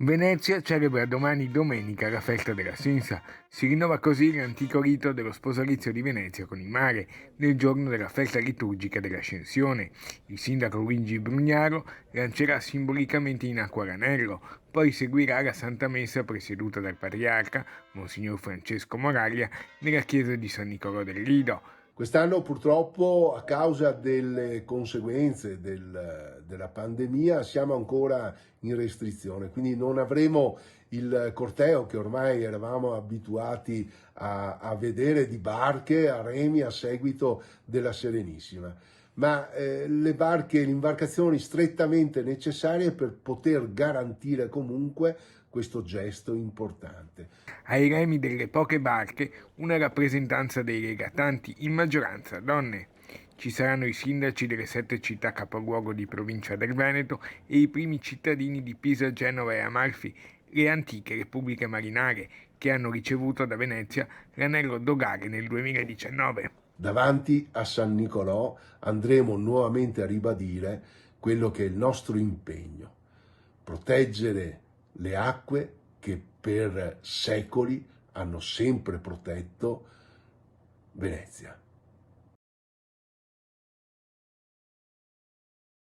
Venezia celebra domani domenica la festa della Sensa. Si rinnova così l'antico rito dello sposalizio di Venezia con il mare, nel giorno della festa liturgica dell'Ascensione. Il sindaco Luigi Brugnaro lancerà simbolicamente in acqua l'anello, poi seguirà la Santa Messa presieduta dal Patriarca, Monsignor Francesco Moraglia, nella chiesa di San Nicolò del Lido. Quest'anno purtroppo a causa delle conseguenze della pandemia siamo ancora in restrizione, quindi non avremo il corteo che ormai eravamo abituati a vedere di barche, a remi a seguito della Serenissima, ma le imbarcazioni strettamente necessarie per poter garantire comunque questo gesto importante. Ai remi delle poche barche una rappresentanza dei legatanti, in maggioranza donne. Ci saranno i sindaci delle 7 città capoluogo di provincia del Veneto e i primi cittadini di Pisa, Genova e Amalfi, le antiche repubbliche marinare, che hanno ricevuto da Venezia l'anello dogale nel 2019. Davanti a San Nicolò andremo nuovamente a ribadire quello che è il nostro impegno: proteggere le acque che per secoli hanno sempre protetto Venezia.